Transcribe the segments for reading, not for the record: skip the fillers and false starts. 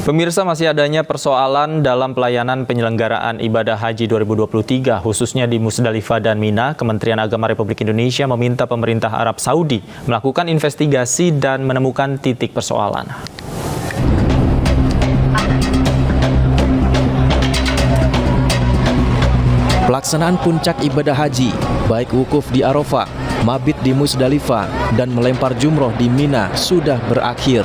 Pemirsa, masih adanya persoalan dalam pelayanan penyelenggaraan ibadah haji 2023, khususnya di Musdalifah dan Mina. Kementerian Agama Republik Indonesia meminta pemerintah Arab Saudi melakukan investigasi dan menemukan titik persoalan. Pelaksanaan puncak ibadah haji, baik wukuf di Arafah, mabit di Musdalifah, dan melempar jumroh di Mina sudah berakhir.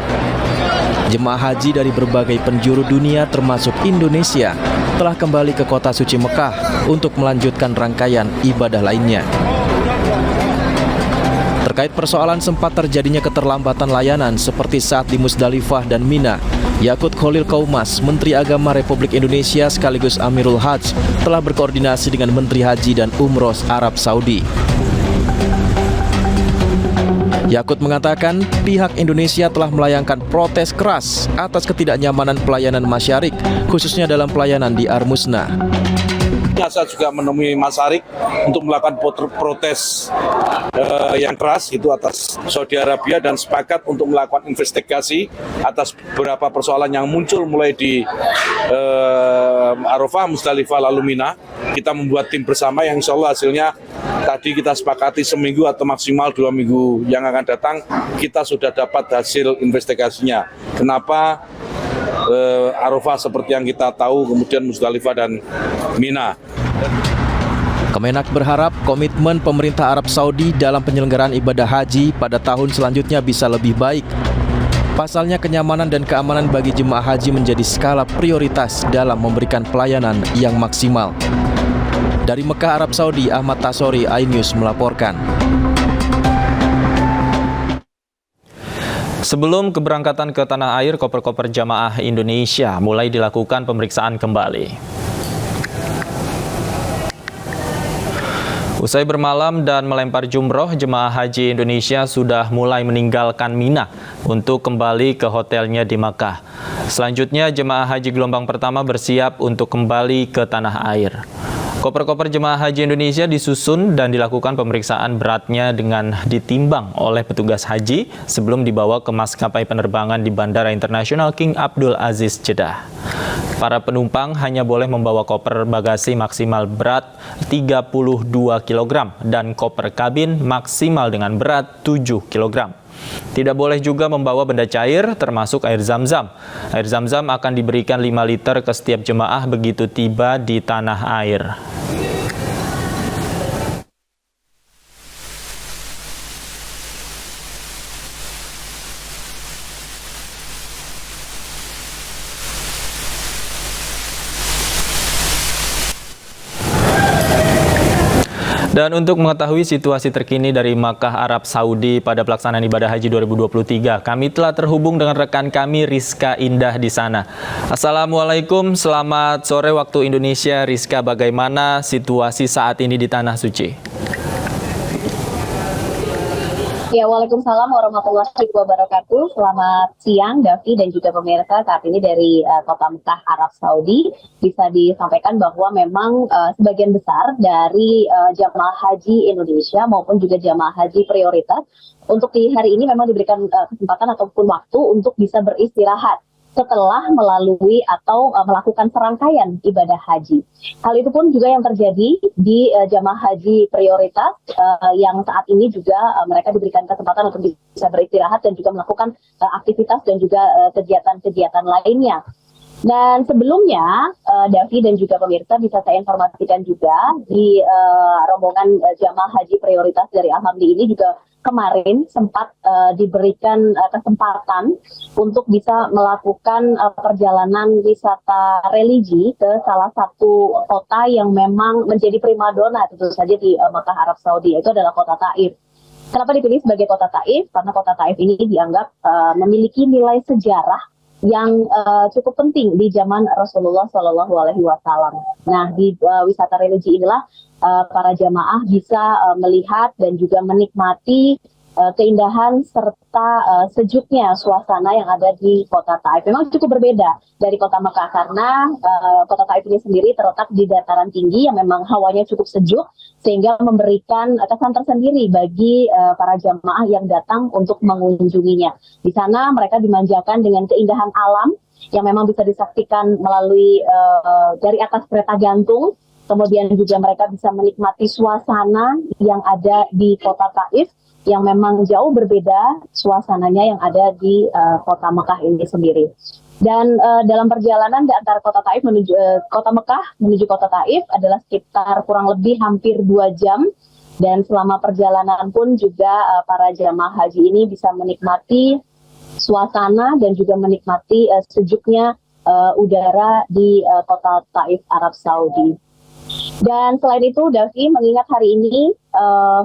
Jemaah haji dari berbagai penjuru dunia termasuk Indonesia telah kembali ke kota suci Mekah untuk melanjutkan rangkaian ibadah lainnya. Terkait persoalan sempat terjadinya keterlambatan layanan seperti saat di Musdalifah dan Mina, Yakut Khalil Kaumas, Menteri Agama Republik Indonesia sekaligus Amirul Hajj, telah berkoordinasi dengan Menteri Haji dan Umroh Arab Saudi. Yakut mengatakan pihak Indonesia telah melayangkan protes keras atas ketidaknyamanan pelayanan masyarik, khususnya dalam pelayanan di Armusna. Saya juga menemui Mas Arik untuk melakukan protes yang keras itu atas Saudi Arabia dan sepakat untuk melakukan investigasi atas beberapa persoalan yang muncul mulai di Arafah, Musdalifah, lalu Mina. Kita membuat tim bersama yang insya Allah hasilnya tadi kita sepakati seminggu atau maksimal 2 minggu yang akan datang kita sudah dapat hasil investigasinya. Kenapa Arafah seperti yang kita tahu, kemudian Musdalifah dan Mina. Kemenak berharap komitmen pemerintah Arab Saudi dalam penyelenggaraan ibadah haji pada tahun selanjutnya bisa lebih baik. Pasalnya kenyamanan dan keamanan bagi jemaah haji menjadi skala prioritas dalam memberikan pelayanan yang maksimal. Dari Mekah, Arab Saudi, Ahmad Tasori, iNews melaporkan. Sebelum keberangkatan ke tanah air, koper-koper jamaah Indonesia mulai dilakukan pemeriksaan kembali. Usai bermalam dan melempar jumroh, jemaah haji Indonesia sudah mulai meninggalkan Mina untuk kembali ke hotelnya di Makkah. Selanjutnya, jemaah haji gelombang pertama bersiap untuk kembali ke tanah air. Koper-koper jemaah haji Indonesia disusun dan dilakukan pemeriksaan beratnya dengan ditimbang oleh petugas haji sebelum dibawa ke maskapai penerbangan di Bandara Internasional King Abdul Aziz, Jeddah. Para penumpang hanya boleh membawa koper bagasi maksimal berat 32 kg dan koper kabin maksimal dengan berat 7 kg. Tidak boleh juga membawa benda cair termasuk air zam-zam. Air zam-zam akan diberikan 5 liter ke setiap jemaah begitu tiba di tanah air. Dan untuk mengetahui situasi terkini dari Makkah, Arab Saudi pada pelaksanaan ibadah haji 2023, kami telah terhubung dengan rekan kami Rizka Indah di sana. Assalamualaikum, selamat sore waktu Indonesia. Rizka, bagaimana situasi saat ini di Tanah Suci? Ya, waalaikumsalam warahmatullahi wabarakatuh. Selamat siang, Davi dan juga pemirsa. Saat ini dari kota Mekah, Arab Saudi, bisa disampaikan bahwa memang sebagian besar dari jamaah haji Indonesia maupun juga jamaah haji prioritas untuk di hari ini memang diberikan kesempatan ataupun waktu untuk bisa beristirahat setelah melalui atau melakukan serangkaian ibadah haji. Hal itu pun juga yang terjadi di jamaah haji prioritas yang saat ini juga mereka diberikan kesempatan untuk bisa beristirahat dan juga melakukan aktivitas dan juga kegiatan-kegiatan lainnya. Dan sebelumnya, Davi dan juga pemirsa bisa saya informasikan juga di rombongan jamaah haji prioritas dari Alhamdi ini juga kemarin sempat diberikan kesempatan untuk bisa melakukan perjalanan wisata religi ke salah satu kota yang memang menjadi primadona tentu saja di Mekah, Arab Saudi, yaitu adalah kota Taif. Kenapa dipilih sebagai kota Taif? Karena kota Taif ini dianggap memiliki nilai sejarah yang cukup penting di zaman Rasulullah Shallallahu Alaihi Wasallam. Nah, di wisata religi inilah para jamaah bisa melihat dan juga menikmati keindahan serta sejuknya suasana yang ada di kota Taif. Memang cukup berbeda dari kota Mekah karena kota Taif ini sendiri terletak di dataran tinggi yang memang hawanya cukup sejuk sehingga memberikan kesan tersendiri bagi para jamaah yang datang untuk mengunjunginya. Di sana mereka dimanjakan dengan keindahan alam yang memang bisa disaksikan melalui dari atas kereta gantung. Kemudian juga mereka bisa menikmati suasana yang ada di kota Taif yang memang jauh berbeda suasananya yang ada di kota Mekah ini sendiri. Dan dalam perjalanan di antara kota Taif menuju kota Mekah menuju kota Taif adalah sekitar kurang lebih hampir 2 jam. Dan selama perjalanan pun juga para jamaah haji ini bisa menikmati suasana dan juga menikmati sejuknya udara di kota Taif, Arab Saudi. Dan selain itu, Davi, mengingat hari ini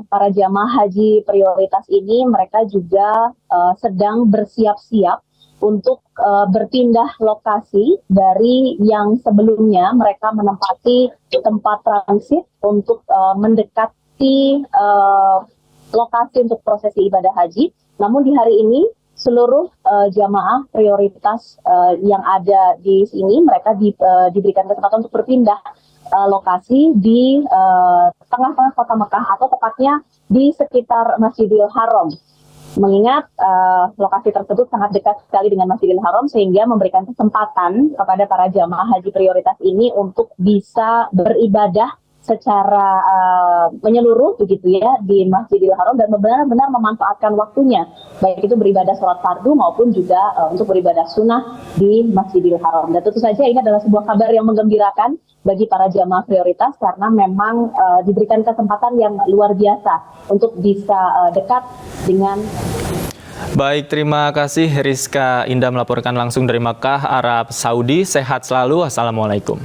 para jamaah haji prioritas ini mereka juga sedang bersiap-siap untuk berpindah lokasi dari yang sebelumnya mereka menempati tempat transit untuk mendekati lokasi untuk prosesi ibadah haji. Namun di hari ini seluruh jamaah prioritas yang ada di sini mereka diberikan kesempatan untuk berpindah lokasi di tengah-tengah kota Mekah atau tepatnya di sekitar Masjidil Haram. Mengingat lokasi tersebut sangat dekat sekali dengan Masjidil Haram sehingga memberikan kesempatan kepada para jamaah haji prioritas ini untuk bisa beribadah secara menyeluruh begitu ya di Masjidil Haram dan benar-benar memanfaatkan waktunya baik itu beribadah sholat fardu maupun juga untuk beribadah sunnah di Masjidil Haram. Dan tentu saja ini adalah sebuah kabar yang menggembirakan bagi para jamaah prioritas karena memang diberikan kesempatan yang luar biasa untuk bisa dekat dengan. Baik, terima kasih Rizka Indah melaporkan langsung dari Makkah, Arab Saudi. Sehat selalu. Assalamualaikum.